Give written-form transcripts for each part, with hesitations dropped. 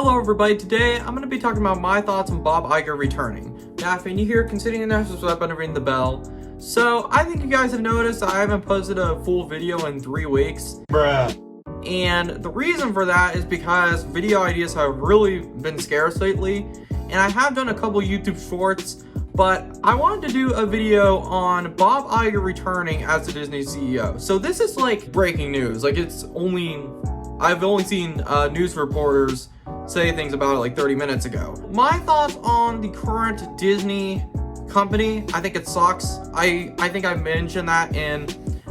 Hello everybody, today I'm going to be talking about my thoughts on Bob Iger returning. Now if you're new here, considering the subscribe button and ring the bell. So I think you guys have noticed I haven't posted a full video in 3 weeks. Bruh. And the reason for that is because video ideas have really been scarce lately. And I have done a couple YouTube shorts, but I wanted to do a video on Bob Iger returning as the Disney CEO. So this is like breaking news. Like I've only seen news reporters say things about it like 30 minutes ago. My thoughts on the current Disney company, I think it sucks. I think I mentioned that in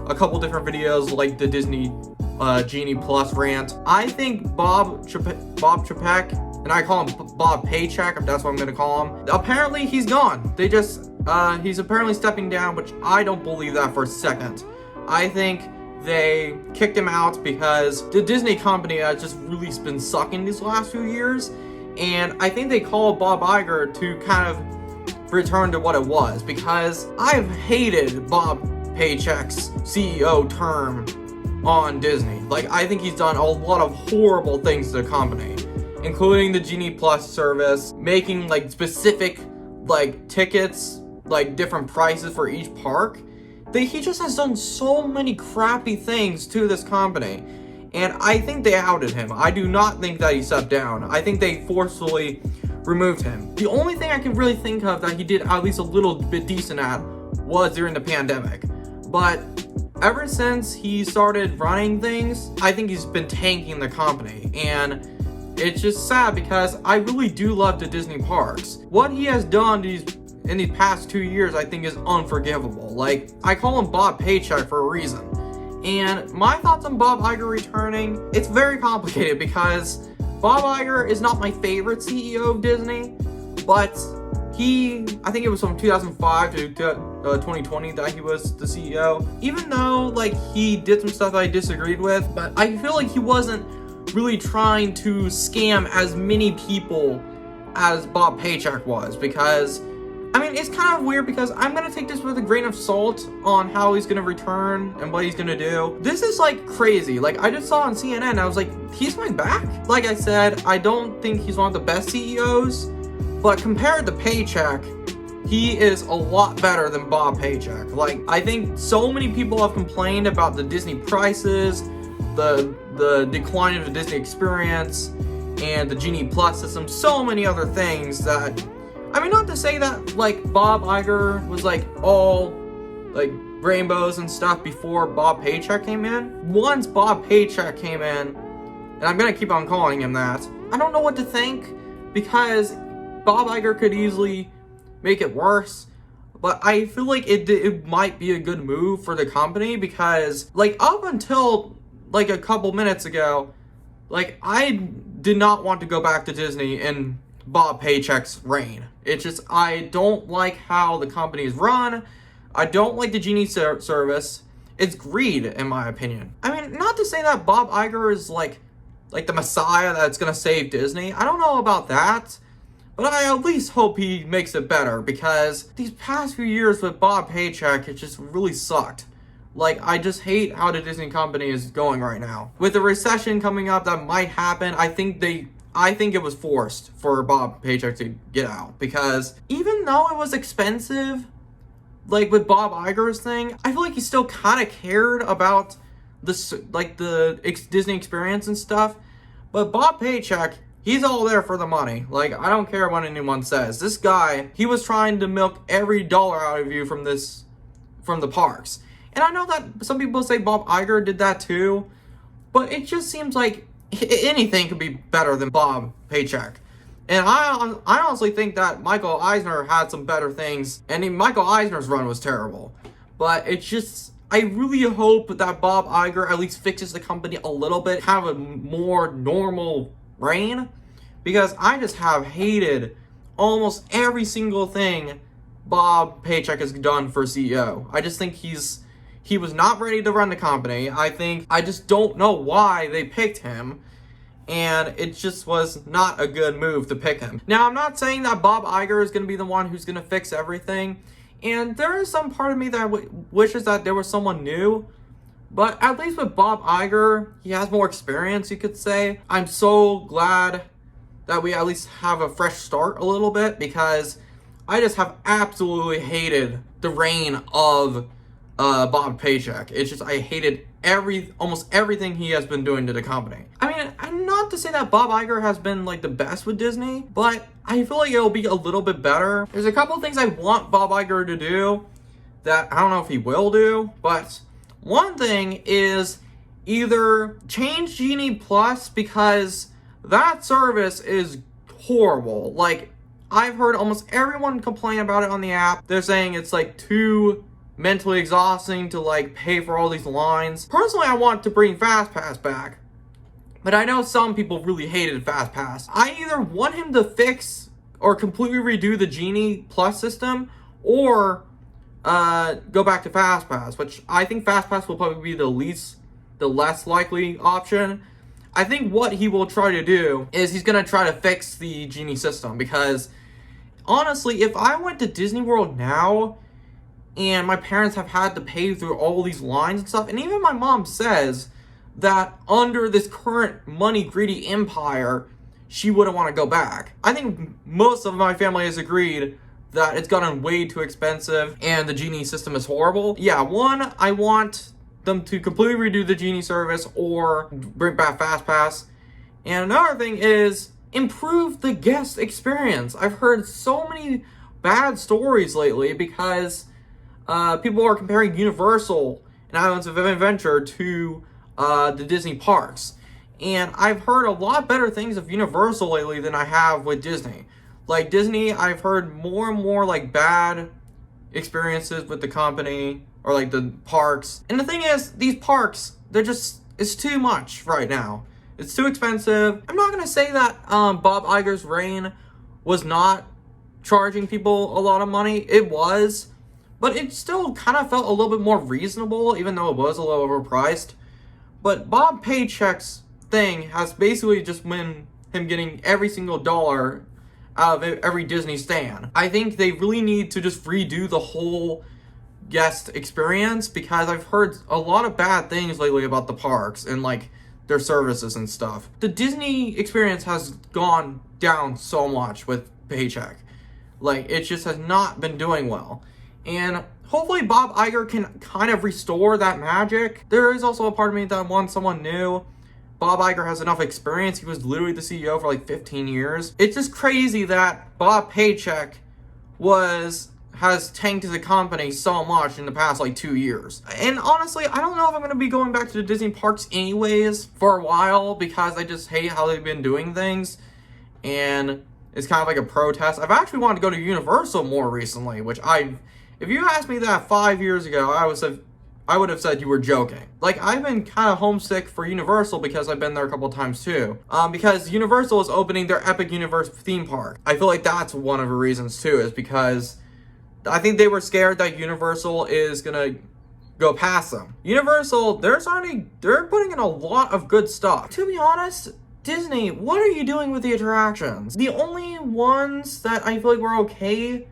a couple different videos, like the Disney Genie Plus rant. I think Bob Chapek, and I call him Bob Paycheck if that's what I'm gonna call him, apparently he's gone. He's apparently stepping down, which I don't believe that for a second. I think they kicked him out because the Disney company has just really been sucking these last few years, and I think they called Bob Iger to kind of return to what it was, because I've hated Bob Paycheck's CEO term on Disney. Like, I think he's done a lot of horrible things to the company, including the Genie Plus service, making like specific like tickets, like different prices for each park. He just has done so many crappy things to this company, and I think they outed him. I do not think that he stepped down. I think they forcefully removed him. The only thing I can really think of that he did at least a little bit decent at was during the pandemic. But ever since he started running things, I think he's been tanking the company, and it's just sad because I really do love the Disney parks. What he has done in these past 2 years, I think, is unforgivable. Like, I call him Bob Paycheck for a reason. And my thoughts on Bob Iger returning, it's very complicated because Bob Iger is not my favorite CEO of Disney, but I think it was from 2005 to 2020 that he was the CEO. Even though, like, he did some stuff that I disagreed with, but I feel like he wasn't really trying to scam as many people as Bob Paycheck was, because I mean, it's kind of weird because I'm going to take this with a grain of salt on how he's going to return and what he's going to do. This is like crazy. Like, I just saw on CNN, I was like, he's coming back? Like I said, I don't think he's one of the best CEOs, but compared to Paycheck, he is a lot better than Bob Paycheck. Like, I think so many people have complained about the Disney prices, the decline of the Disney experience, and the Genie Plus system, so many other things that, I mean, not to say that, like, Bob Iger was, like, all, like, rainbows and stuff before Bob Paycheck came in. Once Bob Paycheck came in, and I'm gonna keep on calling him that, I don't know what to think, because Bob Iger could easily make it worse, but I feel like it might be a good move for the company, because, like, up until, like, a couple minutes ago, like, I did not want to go back to Disney in Bob Paycheck's reign. It's just, I don't like how the company is run. I don't like the Genie service. It's greed, in my opinion. I mean, not to say that Bob Iger is like the messiah that's gonna save Disney. I don't know about that, but I at least hope he makes it better, because these past few years with Bob Paycheck, it just really sucked. Like, I just hate how the Disney company is going right now. With the recession coming up that might happen, I think it was forced for Bob Paycheck to get out, because even though it was expensive, like with Bob Iger's thing, I feel like he still kind of cared about the Disney experience and stuff. But Bob Paycheck, he's all there for the money. Like, I don't care what anyone says. This guy, he was trying to milk every dollar out of you from the parks. And I know that some people say Bob Iger did that too, but it just seems like anything could be better than Bob Paycheck. And I honestly think that Michael Eisner had some better things, and Michael Eisner's run was terrible. But it's just, I really hope that Bob Iger at least fixes the company a little bit, have a more normal reign, because I just have hated almost every single thing Bob Paycheck has done for CEO. I just think he was not ready to run the company. I just don't know why they picked him, and it just was not a good move to pick him. Now, I'm not saying that Bob Iger is going to be the one who's going to fix everything, and there is some part of me that wishes that there was someone new, but at least with Bob Iger, he has more experience, you could say. I'm so glad that we at least have a fresh start a little bit, because I just have absolutely hated the reign of Bob Paycheck. It's just, I hated almost everything he has been doing to the company. I mean, I'm not to say that Bob Iger has been like the best with Disney, but I feel like it'll be a little bit better. There's a couple things I want Bob Iger to do that I don't know if he will do, but one thing is either change Genie Plus, because that service is horrible. Like, I've heard almost everyone complain about it on the app. They're saying it's like too mentally exhausting to like pay for all these lines. Personally, I want to bring FastPass back, but I know some people really hated FastPass. I either want him to fix or completely redo the Genie Plus system, or go back to FastPass, which I think FastPass will probably be the less likely option. I think what he will try to do is he's going to try to fix the Genie system, because honestly, if I went to Disney World now and my parents have had to pay through all these lines and stuff, and even my mom says that under this current money-greedy empire, she wouldn't want to go back. I think most of my family has agreed that it's gotten way too expensive and the Genie system is horrible. Yeah, one, I want them to completely redo the Genie service or bring back FastPass. And another thing is improve the guest experience. I've heard so many bad stories lately because people are comparing Universal and Islands of Adventure to the Disney parks. And I've heard a lot better things of Universal lately than I have with Disney. Like Disney, I've heard more and more like bad experiences with the company or like the parks. And the thing is, these parks, it's too much right now. It's too expensive. I'm not gonna say that Bob Iger's reign was not charging people a lot of money. It was, but it still kind of felt a little bit more reasonable, even though it was a little overpriced. But Bob Paycheck's thing has basically just been him getting every single dollar out of every Disney stan. I think they really need to just redo the whole guest experience, because I've heard a lot of bad things lately about the parks and like their services and stuff. The Disney experience has gone down so much with Paycheck. Like, it just has not been doing well. And hopefully Bob Iger can kind of restore that magic. There is also a part of me that wants someone new. Bob Iger has enough experience. He was literally the CEO for like 15 years. It's just crazy that Bob Paycheck has tanked the company so much in the past like 2 years. And honestly, I don't know if I'm going to be going back to the Disney parks anyways for a while, because I just hate how they've been doing things. And it's kind of like a protest. I've actually wanted to go to Universal more recently, which if you asked me that 5 years ago, I would have said you were joking. Like, I've been kind of homesick for Universal because I've been there a couple times too. Because Universal is opening their Epic Universe theme park. I feel like that's one of the reasons too, is because I think they were scared that Universal is gonna go past them. Universal, they're putting in a lot of good stuff. To be honest, Disney, what are you doing with the attractions? The only ones that I feel like were okay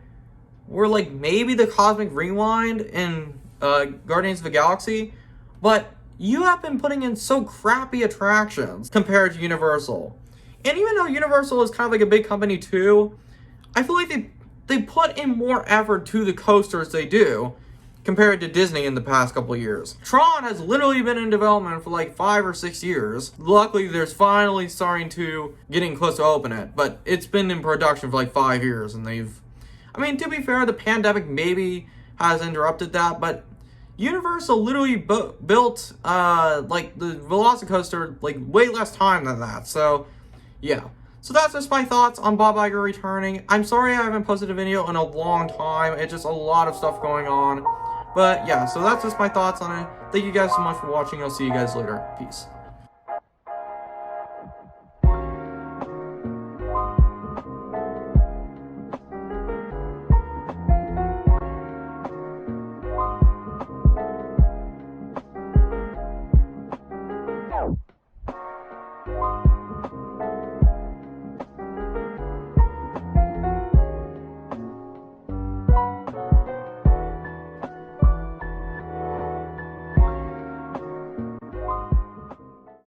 were like maybe the Cosmic Rewind and Guardians of the Galaxy, but you have been putting in so crappy attractions compared to Universal. And even though Universal is kind of like a big company too, I feel like they put in more effort to the coasters they do compared to Disney in the past couple of years. Tron has literally been in development for like 5 or 6 years. Luckily, there's finally starting to getting close to open it, but it's been in production for like 5 years, and I mean, to be fair, the pandemic maybe has interrupted that, but Universal literally built like the Velocicoaster like way less time than that. So yeah, so that's just my thoughts on Bob Iger returning. I'm sorry I haven't posted a video in a long time. It's just a lot of stuff going on, but yeah, so that's just my thoughts on it. Thank you guys so much for watching. I'll see you guys later. Peace.